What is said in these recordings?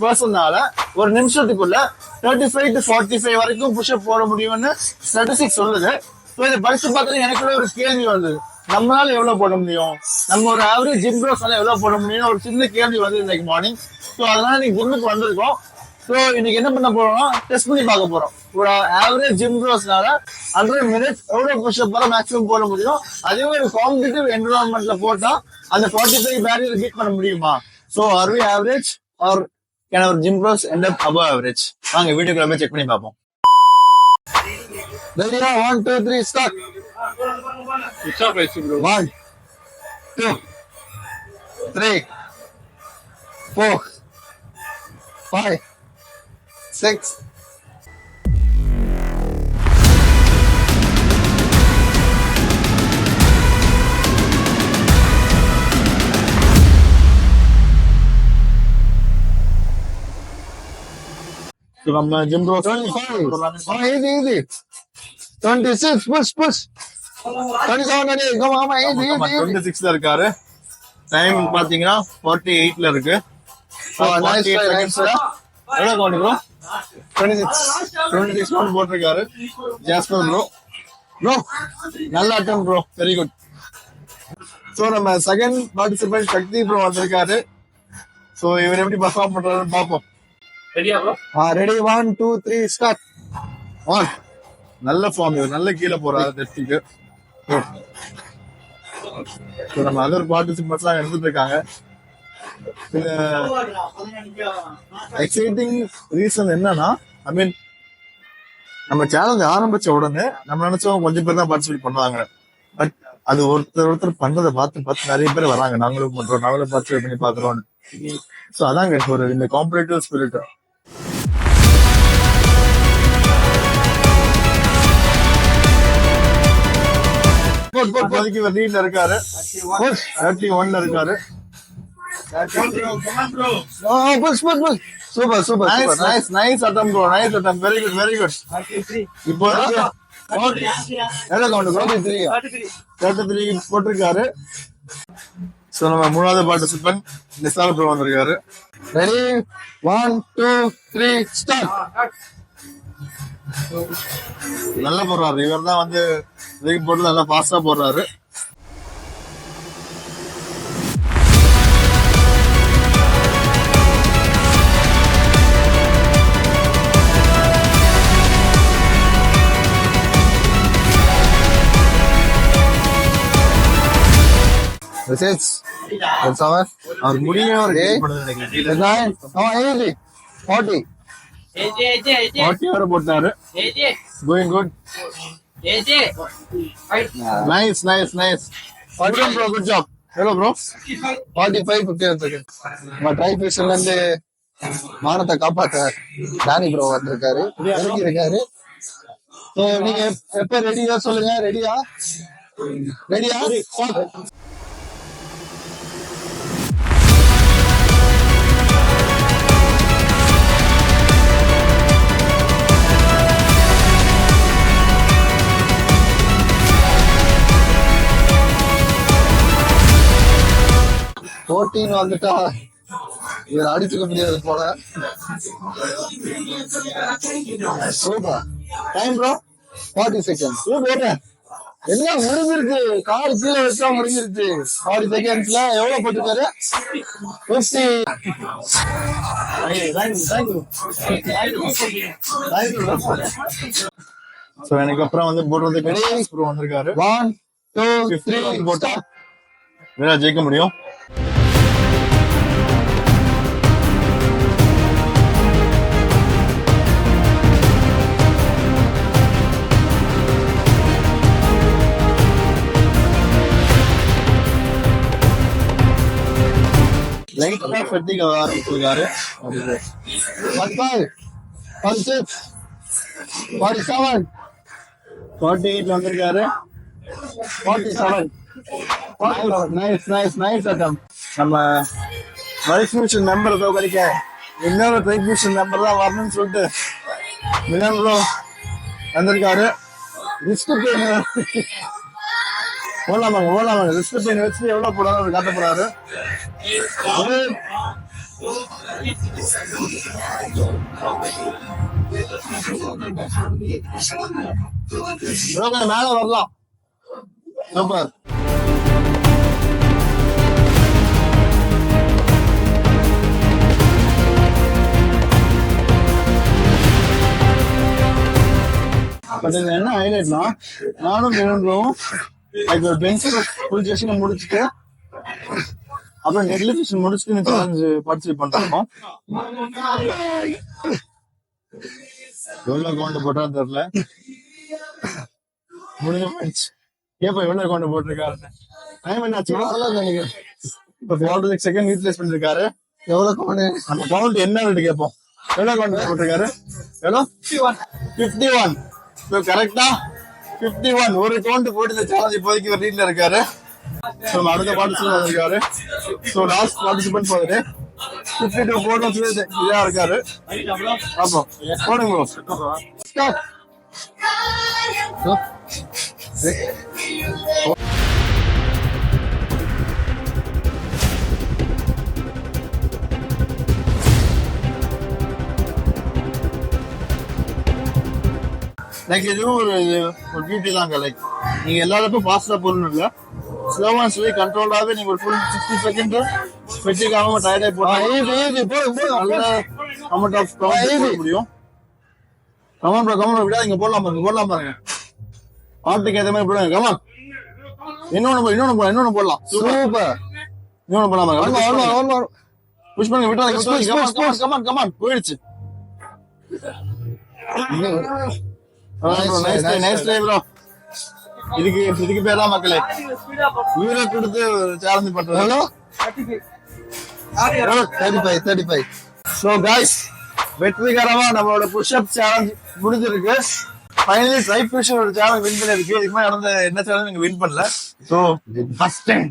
பர்சன்னால ஒரு நிமிஷத்துக்குள்ள 35 to 45 வரைக்கும் புஷ்அப் போட முடியும்னு ஸ்டாட்டிஸ்டிக்ஸ் சொல்லுது. இதை படிச்சு பார்த்தா எனக்குள்ள ஒரு கேள்வி வந்தது, நம்மளால எவ்வளவு போட முடியும், நம்ம ஒரு ஆவரேஜ் ஜிம் ப்ரோஸ்னால எவ்வளவு போட முடியும் ஒரு சின்ன கேள்வி வந்து இன்னைக்கு மார்னிங். ஸோ அதனால இன்னைக்கு ஜிம்முக்கு வந்திருக்கோம். ஸோ இன்னைக்கு என்ன பண்ண போறோம்னா டெஸ்ட் பண்ணி பார்க்க போறோம். ஒரு ஆவரேஜ் ஜிம் ப்ரோஸ்னால 100 minutes எவ்வளவு புஷ்அப் போல மேக்ஸிமம் போட முடியும், அதே ஒரு காம்படிட்டிவ் என்விரான்மெண்ட்ல போட்டா அந்த 45 பேரியர் பீட் பண்ண முடியுமா. So are we average or can our gym bros end up above average? வாங்க வீடியோக்குள்ள போய் செக் பண்ணி பார்ப்போம். ரெடியா? 1 2 3 ஸ்டார்ட். 1 2 3 4 5 6 நம்ம gym bro 25 easy 26 push 27 ready come on easy 26 ல இருக்காரு. டைம் பாத்தீங்கன்னா 48 ல இருக்கு. நைஸ் எவ்வளவு கவுண்ட் ப்ரோ? 26 கவுண்ட் போட்டிருக்காரு ஜாஸ்பர் ப்ரோ நல்ல அட்டம் ப்ரோ, வெரி குட். சோ நம்ம செகண்ட் பார்ட்டிசிபென்ட் சக்தி ப்ரோ வந்திருக்காரு. சோ இவர் எப்படி பர்ஃபார்ம் பண்றாருன்னு பாப்போம். ரெடியா ப்ரோ? Ready 1 2 3 start. 1 நல்ல ஃபார்ம், இவர் நல்ல கீழே போறாரு டெஸ்டிக்கு. நம்ம அதர் பார்ட்டிசிபென்ட்ஸ் எல்லாம் எடுத்துட்டு இருக்காங்க. எக்ஸைட்டிங் ரீசன் என்னன்னா, ஐ மீன் நம்ம சேலஞ்ச் ஆரம்பிச்ச உடனே நம்ம நினைச்சோம் கொஞ்சம் பேர் தான் பார்ட்டிசிபேட் பண்ணுவாங்க. பட் அது ஒருத்தர் பண்றதை பார்த்து நிறைய பேர் வராங்க. நாங்களும் பண்றோம், நாங்களும் பார்ட்டிசிபேட் பண்ணி பாக்குறோம். சோ அதாங்க ஒரு இந்த காம்படிட்டிவ் ஸ்பிரிட். லீட்ல இருக்காரு, 31 இருக்காரு. சூப்பர் சூப்பர் நைஸ் நைஸ் அட்டம் ப்ரோ, நைஸ் அட்டம், வெரி குட் வெரி குட். இப்போ எவ்வளவு கவுண்ட்? 33 போட்டிருக்காரு. சோ நம்ம மூணாவது பார்ட்டிசிபென்ட் நிசார் ப்ரோ வந்திருக்காரு. Ready 1 2 3 start. நல்லா போடுறாரு, இவர் தான் வந்து வெயிட் போட்டு நல்லா ஃபாஸ்டா போடுறாரு. அவர் முடியும் 40 வரை போட்டாரு. Going good, nice nice nice. Good job. Hello bro 45 50 வந்துருக்கு. நம்ம ட்ரை ஃபிஷன்ல இருந்து மானத்தை காப்பாத்த டானி ப்ரோ வந்திருக்காரு, இறங்கி இருக்காரு. ஸோ நீங்க எப்ப ரெடியா சொல்லுங்க. ரெடியா? ரெடியா? 14 வந்துட்டா இவர் அடிச்சுக்க முடியாது போல. Super time bro 40 seconds. எல்லாம் முடிஞ்சிருக்கு, கார் கீழே வச்சா முடிஞ்சிருச்சு. 40 செகண்ட்ஸ்ல எவ்வளவு போட்டுருக்காரு? 50. சோ எனக்கு அப்புறம் வந்து போடுறதுக்கு ப்ரோ வந்திருக்காரு. 1 2 3 போட்டா வேற ஜெயிக்க முடியும். லைட்டா ஃபட்டிக் ஆரம்பிச்சிருக்காரு. 45 46 47 48 வந்திருக்காரு. 47 நைஸ் நைஸ் நைஸ் அட்டம். நம்ம வைஸ் மிஷன் மெம்பர் தோக்கடிக்க இன்னொரு ட்ரைப் மிஷன் மெம்பர் தான் வரணும்னு சொல்லிட்டு மிலன் ப்ரோ வந்திருக்காரு. ரிஸ்க் ஓடலாமாங்க ரிஸ்க் பெயின் வச்சு எவ்வளவு போடாலும் அவர் காட்ட போறாரு. மேல வரலாம். சூப்பர். பட் இதுல என்ன ஹைலைட்னா, நானும் வேணும் ஒரு பென்சில் ஃபுல் செஷன் முடிச்சுட்டு அப்புறம் நெக்லிஃபிஷன் முடிச்சுட்டு சேலஞ்ச் பார்ட்டிசிபேட் பண்றோம். எவ்வளவு அக்கௌண்ட் போட்டா தெரியல. முடிஞ்ச போயிடுச்சு. ஏப்பா எவ்வளவு அக்கௌண்ட் போட்டிருக்காரு? டைம் என்னாச்சு? இப்ப 46 செகண்ட் யூட்டிலைஸ் பண்ணிருக்காரு. எவ்வளவு அக்கௌண்ட்? அந்த அக்கௌண்ட் என்ன கேட்போம். எவ்வளவு அக்கௌண்ட் போட்டிருக்காரு? எவ்வளோ? 51. கரெக்டா 51 ஒரு அக்கௌண்ட் போட்டு இந்த சேலஞ்ச் இப்போதைக்கு ஒரு லீட்ல இருக்காரு. அடுத்த பார்ட்டிசிபென்ட் இருக்காரு. லாஸ்ட் பார்ட்டிசிபென்ட் போகுது 52 போட்டோம் இதா இருக்காரு. அப்போ போடுங்க ஸ்டார்ட். லைக் இதுவும் ஒரு பியூட்டி தாங்க. லைக் நீங்க எல்லாருக்கும் ஃபாஸ்டா போடணும் இல்ல, ஸ்லோவா ஸ்லோ கண்ட்ரோலாவே நீங்க ஒரு ஃபுல் 60 செகண்ட் வெச்சிக்காம டயர்டா போட முடியும். கமான் ப்ரோ, கமான் ப்ரோ, விடாதீங்க, போடலாம் பாருங்க. பாட்டுக்கு ஏத்த மாதிரி போடுங்க. கமான், இன்னொன்னு போடலாம். சூப்பர். இன்னொன்னு போடலாம். புஷ் பண்ணுங்க, விடாதீங்க. கமான் போயிடுச்சு. Nice try bro. இதுக்கு பேர் தான் மக்களே உயிரை கொடுத்து சேலஞ்ச் பண்றது. 35. சோ கைஸ், வெற்றிகரமா நம்மளோட புஷ்அப் சேலஞ்ச் முடிஞ்சிருக்கு. ஃபைனலி ட்ரை புஷ் ஒரு சேலஞ்ச் வின் பண்ணிருக்கு. இதுக்கு நடந்த என்ன சேலஞ்ச் நீங்க வின் பண்ணல. So first time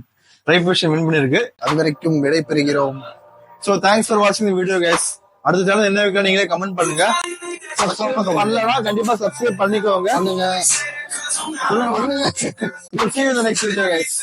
try push win பண்ணிருக்கு. அது வரைக்கும் விடைபெறுகிறோம். சோ தேங்க்ஸ் ஃபார் வாட்சிங் தி வீடியோ கைஸ். அடுத்த சேனல் என்ன இருக்கா நீங்களே கமெண்ட் பண்ணுங்க. பண்ணலனா கண்டிப்பா சப்ஸ்கிரைப் பண்ணிக்கோங்க. See you in the next video guys.